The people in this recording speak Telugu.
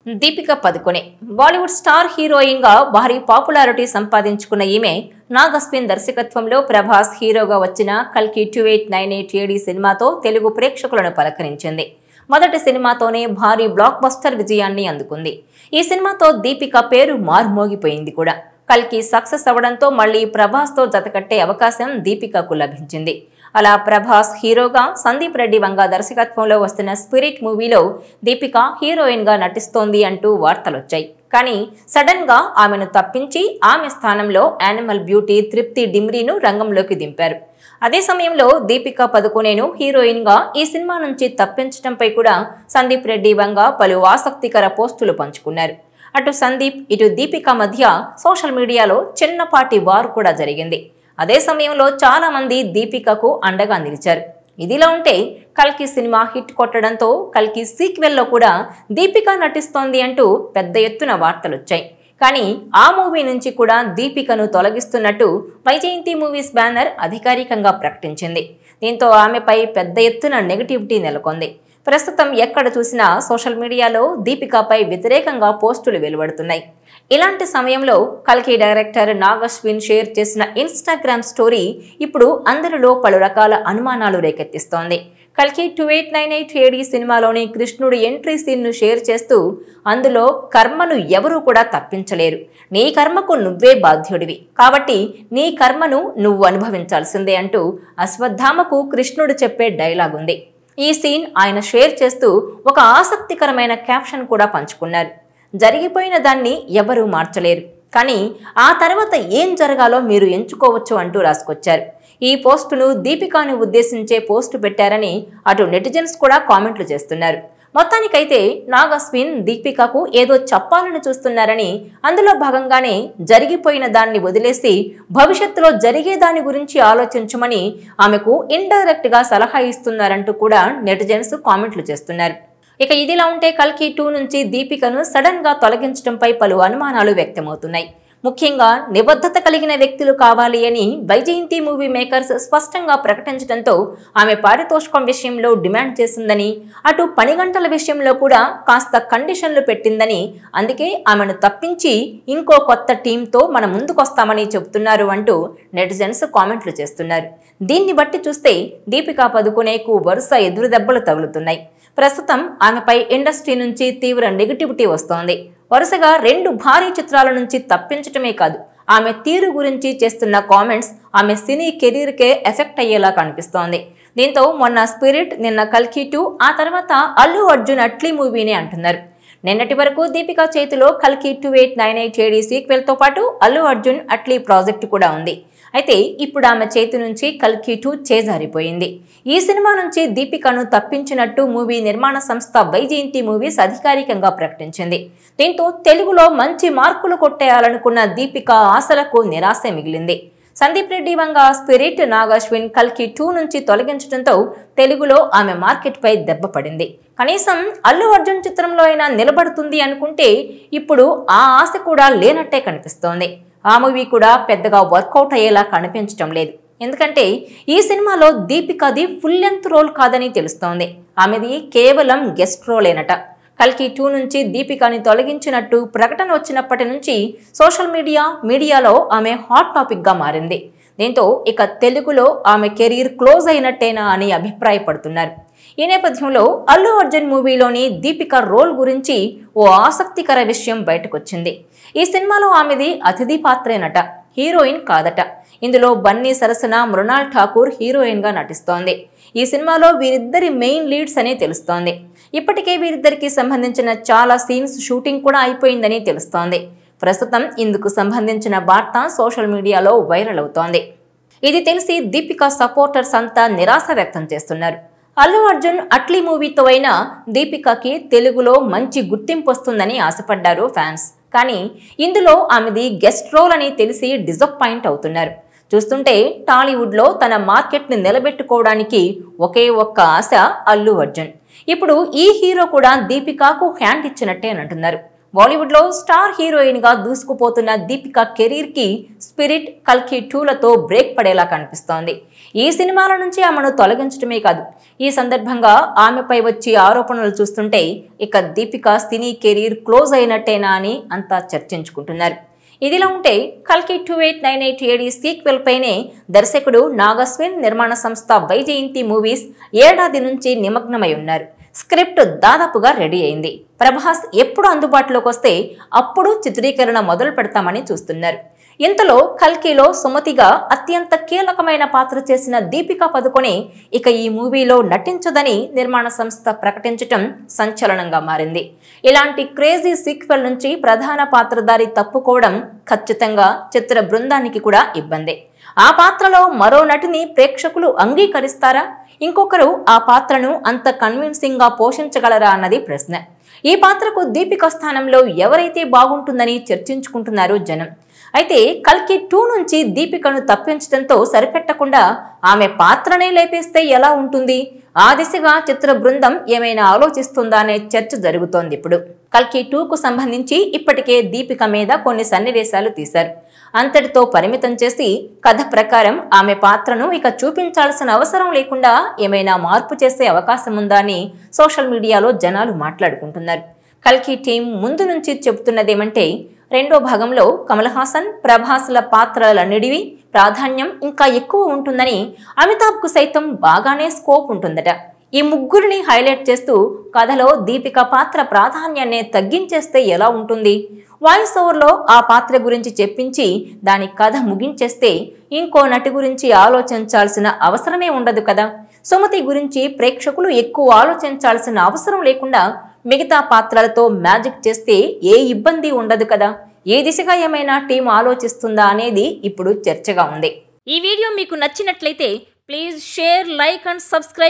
దీపిక పదుకొనే బాలీవుడ్ స్టార్ హీరోయిన్ గా భారీ పాపులారిటీ సంపాదించుకున్న ఈమె నాగస్విన్ దర్శకత్వంలో ప్రభాస్ హీరోగా వచ్చిన కల్కి 2898 AD సినిమాతో తెలుగు ప్రేక్షకులను పలకరించింది. మొదటి సినిమాతోనే భారీ బ్లాక్ బస్టర్ విజయాన్ని అందుకుంది. ఈ సినిమాతో దీపిక పేరు మార్మోగిపోయింది కూడా. కల్కి సక్సెస్ అవడంతో మళ్లీ ప్రభాస్ తో జతకట్టే అవకాశం దీపికకు లభించింది. అలా ప్రభాస్ హీరోగా సందీప్ రెడ్డి వంగ దర్శకత్వంలో వస్తున్న స్పిరిట్ మూవీలో దీపిక హీరోయిన్ గా నటిస్తోంది అంటూ వార్తలొచ్చాయి. కానీ సడన్ గా ఆమెను తప్పించి ఆమె స్థానంలో యానిమల్ బ్యూటీ తృప్తి డిమ్రీను రంగంలోకి దింపారు. అదే సమయంలో దీపిక పదుకొనేను హీరోయిన్ గా ఈ సినిమా నుంచి తప్పించడంపై కూడా సందీప్ రెడ్డి వంగ పలు ఆసక్తికర పోస్టులు పంచుకున్నారు. అటు సందీప్ ఇటు దీపిక మధ్య సోషల్ మీడియాలో చిన్నపాటి వార్ కూడా జరిగింది. అదే సమయంలో చాలా మంది దీపికకు అండగా నిలిచారు. ఇదిలా ఉంటే కల్కి సినిమా హిట్ కొట్టడంతో కల్కి సీక్వెల్లో కూడా దీపిక నటిస్తోంది అంటూ పెద్ద ఎత్తున వార్తలొచ్చాయి. కానీ ఆ మూవీ నుంచి కూడా దీపికను తొలగిస్తున్నట్టు వైజయంతి మూవీస్ బ్యానర్ అధికారికంగా ప్రకటించింది. దీంతో ఆమెపై పెద్ద ఎత్తున నెగటివిటీ నెలకొంది. ప్రస్తుతం ఎక్కడ చూసినా సోషల్ మీడియాలో దీపికపై వ్యతిరేకంగా పోస్టులు వెలువడుతున్నాయి. ఇలాంటి సమయంలో కల్కి డైరెక్టర్ నాగస్విన్ షేర్ చేసిన ఇన్స్టాగ్రామ్ స్టోరీ ఇప్పుడు అందరిలో పలు రకాల అనుమానాలు రేకెత్తిస్తోంది. కల్కి 2898 AD సినిమాలోని కృష్ణుడు ఎంట్రీ సీన్ను షేర్ చేస్తూ అందులో కర్మను ఎవరూ కూడా తప్పించలేరు, నీ కర్మకు నువ్వే బాధ్యుడివి, కాబట్టి నీ కర్మను నువ్వు అనుభవించాల్సిందే అంటూ అశ్వత్థామకు కృష్ణుడు చెప్పే డైలాగ్ ఉంది. ఈ సీన్ ఆయన షేర్ చేస్తూ ఒక ఆసక్తికరమైన క్యాప్షన్ కూడా పంచుకున్నారు. జరిగిపోయిన దాన్ని ఎవరూ మార్చలేరు, కానీ ఆ తర్వాత ఏం జరగాలో మీరు ఎంచుకోవచ్చు అంటూ రాసుకొచ్చారు. ఈ పోస్టును దీపికాను ఉద్దేశించే పోస్టు పెట్టారని అటు నెటిజన్స్ కూడా కామెంట్లు చేస్తున్నారు. మొత్తానికైతే నాగస్విన్ దీపికకు ఏదో చెప్పాలని చూస్తున్నారని, అందులో భాగంగానే జరిగిపోయిన దాన్ని వదిలేసి భవిష్యత్తులో జరిగే దాని గురించి ఆలోచించమని ఆమెకు ఇండైరెక్ట్ గా సలహా ఇస్తున్నారంటూ కూడా నెటిజన్స్ కామెంట్లు చేస్తున్నారు. ఇక ఇదిలా ఉంటే కల్కి 2 నుంచి దీపికను సడన్ గా తొలగించడంపై పలు అనుమానాలు వ్యక్తమవుతున్నాయి. ముఖ్యంగా నిబద్ధత కలిగిన వ్యక్తులు కావాలి అని వైజయంతి మూవీ మేకర్స్ స్పష్టంగా ప్రకటించడంతో ఆమె పారితోషికం విషయంలో డిమాండ్ చేసిందని, అటు పని గంటల విషయంలో కూడా కాస్త కండిషన్లు పెట్టిందని, అందుకే ఆమెను తప్పించి ఇంకో కొత్త టీంతో మన ముందుకొస్తామని చెబుతున్నారు అంటూ నెటిజన్స్ కామెంట్లు చేస్తున్నారు. దీన్ని బట్టి చూస్తే దీపిక పదుకొనేకు వరుస ఎదురు దెబ్బలు తగులుతున్నాయి. ప్రస్తుతం ఆమెపై ఇండస్ట్రీ నుంచి తీవ్ర నెగటివిటీ వస్తోంది. వరుసగా 2 భారీ చిత్రాల నుంచి తప్పించటమే కాదు, ఆమె తీరు గురించి చేస్తున్న కామెంట్స్ ఆమె సినీ కెరీర్కే ఎఫెక్ట్ అయ్యేలా కనిపిస్తోంది. దీంతో మొన్న స్పిరిట్, నిన్న కల్కి 2, ఆ తర్వాత అల్లు అర్జున్ అట్లీ మూవీని అంటున్నారు. నిన్నటి వరకు దీపిక చేతిలో కల్కి 2898 AD సీక్వెల్ తో పాటు అల్లు అర్జున్ అట్లీ ప్రాజెక్టు కూడా ఉంది. అయితే ఇప్పుడు ఆమె చేతి నుంచి కల్కి 2 చేజారిపోయింది. ఈ సినిమా నుంచి దీపికను తప్పించినట్టు మూవీ నిర్మాణ సంస్థ వైజయంతి మూవీస్ అధికారికంగా ప్రకటించింది. దీంతో తెలుగులో మంచి మార్కులు కొట్టేయాలనుకున్న దీపిక ఆశలకు నిరాశే మిగిలింది. సందీప్ రెడ్డి వంగ స్పిరిట్, నాగశ్విన్ కల్కి 2 నుంచి తొలగించడంతో తెలుగులో ఆమె మార్కెట్ పై దెబ్బ పడింది. కనీసం అల్లు అర్జున్ చిత్రంలో అయినా నిలబడుతుంది అనుకుంటే ఇప్పుడు ఆ ఆశ కూడా లేనట్టే కనిపిస్తోంది. ఆ మూవీ కూడా పెద్దగా వర్కౌట్ అయ్యేలా కనిపించడం లేదు. ఎందుకంటే ఈ సినిమాలో దీపికది ఫుల్ లెంత్ రోల్ కాదని తెలుస్తోంది. ఆమెది కేవలం గెస్ట్ రోలేనట. కల్కి 2 నుంచి దీపికని తొలగించినట్టు ప్రకటన వచ్చినప్పటి నుంచి సోషల్ మీడియాలో ఆమె హాట్ టాపిక్ గా మారింది. దీంతో ఇక తెలుగులో ఆమె కెరీర్ క్లోజ్ అయినట్టేనా అని అభిప్రాయపడుతున్నారు. ఈ నేపథ్యంలో అల్లు అర్జున్ మూవీలోని దీపిక రోల్ గురించి ఓ ఆసక్తికర విషయం బయటకొచ్చింది. ఈ సినిమాలో ఆమెది అతిథి పాత్రేనట, హీరోయిన్ కాదట. ఇందులో బన్నీ సరసన మృణాల్ ఠాకూర్ హీరోయిన్ గా నటిస్తోంది. ఈ సినిమాలో వీరిద్దరి మెయిన్ లీడ్స్ అని తెలుస్తోంది. ఇప్పటికే వీరిద్దరికి సంబంధించిన చాలా సీన్స్ షూటింగ్ కూడా అయిపోయిందని తెలుస్తోంది. ప్రస్తుతం ఇందుకు సంబంధించిన వార్త సోషల్ మీడియాలో వైరల్ అవుతోంది. ఇది తెలిసి దీపిక సపోర్టర్స్ అంతా నిరాశ వ్యక్తం చేస్తున్నారు. అల్లు అర్జున్ అట్లీ మూవీతో అయినా దీపికకి తెలుగులో మంచి గుర్తింపు వస్తుందని ఆశపడ్డారు ఫ్యాన్స్. కానీ ఇందులో ఆమెది గెస్ట్ రోల్ అని తెలిసి డిసప్పాయింట్ అవుతున్నారు. చూస్తుంటే టాలీవుడ్ లో తన మార్కెట్ ని నిలబెట్టుకోవడానికి ఒకే ఒక్క ఆశ అల్లు అర్జున్. ఇప్పుడు ఈ హీరో కూడా దీపికకు హ్యాండ్ ఇచ్చినట్టే అంటున్నారు. బాలీవుడ్ లో స్టార్ హీరోయిన్ గా దూసుకుపోతున్న దీపిక కెరీర్ కి స్పిరిట్, కల్కి 2లతో బ్రేక్ పడేలా కనిపిస్తోంది. ఈ సినిమాల నుంచి ఆమెను తొలగించడమే కాదు, ఈ సందర్భంగా ఆమెపై వచ్చే ఆరోపణలు చూస్తుంటే ఇక దీపిక సినీ కెరీర్ క్లోజ్ అయినట్టేనా అని అంతా చర్చించుకుంటున్నారు. ఇదిలా ఉంటే కల్కి 2898 AD సీక్వెల్ పైనే దర్శకుడు నాగ్ అశ్విన్, నిర్మాణ సంస్థ వైజయంతి మూవీస్ ఏడాది నుంచి నిమగ్నమై ఉన్నారు. స్క్రిప్ట్ దాదాపుగా రెడీ అయింది. ప్రభాస్ ఎప్పుడు అందుబాటులోకి వస్తే అప్పుడు చిత్రీకరణ మొదలు పెడతామని చూస్తున్నారు. ఇంతలో కల్కిలో సుమతిగా అత్యంత కీలకమైన పాత్ర చేసిన దీపికా పదుకొనే ఇక ఈ మూవీలో నటించదని నిర్మాణ సంస్థ ప్రకటించటం సంచలనంగా మారింది. ఇలాంటి క్రేజీ సీక్వెల్ నుంచి ప్రధాన పాత్రధారి తప్పుకోవడం ఖచ్చితంగా చిత్ర బృందానికి కూడా ఇబ్బందే. ఆ పాత్రలో మరో నటిని ప్రేక్షకులు అంగీకరిస్తారా? ఇంకొకరు ఆ పాత్రను అంత కన్విన్సింగ్ గా పోషించగలరా అన్నది ప్రశ్న. ఈ పాత్రకు దీపిక స్థానంలో ఎవరైతే బాగుంటుందని చర్చించుకుంటున్నారు జనం. అయితే కల్కి 2 నుంచి దీపికను తప్పించడంతో సరిపెట్టకుండా ఆమె పాత్రనే లేపేస్తే ఎలా ఉంటుంది? ఆ దిశగా చిత్ర బృందం ఏమైనా ఆలోచిస్తుందా అనే చర్చ జరుగుతోంది. ఇప్పుడు కల్కి 2కు సంబంధించి ఇప్పటికే దీపిక మీద కొన్ని సన్నివేశాలు తీశారు. అంతటితో పరిమితం చేసి కథ ప్రకారం ఆమె పాత్రను ఇక చూపించాల్సిన అవసరం లేకుండా ఏమైనా మార్పు చేసే అవకాశం ఉందా అని సోషల్ మీడియాలో జనాలు మాట్లాడుకుంటున్నారు. కల్కి టీం ముందు నుంచి చెబుతున్నదేమంటే రెండో భాగంలో కమల్ హాసన్, ప్రభాస్ల పాత్రల నిడివి ప్రాధాన్యం ఇంకా ఎక్కువ ఉంటుందని, అమితాబ్కు సైతం బాగానే స్కోప్ ఉంటుందట. ఈ ముగ్గురిని హైలైట్ చేస్తూ కథలో దీపిక పాత్ర ప్రాధాన్యాన్ని తగ్గించేస్తే ఎలా ఉంటుంది? వాయిస్ ఓవర్లో ఆ పాత్ర గురించి చెప్పించి దాని కథ ముగించేస్తే ఇంకో నటి గురించి ఆలోచించాల్సిన అవసరమే ఉండదు కదా. సుమతి గురించి ప్రేక్షకులు ఎక్కువ ఆలోచించాల్సిన అవసరం లేకుండా మిగతా పాత్రలతో మ్యాజిక్ చేస్తే ఏ ఇబ్బంది ఉండదు కదా. ఏ దిశగా ఏమైనా టీం ఆలోచిస్తుందా అనేది ఇప్పుడు చర్చగా ఉంది. ఈ వీడియో మీకు నచ్చినట్లయితే please share, like and subscribe.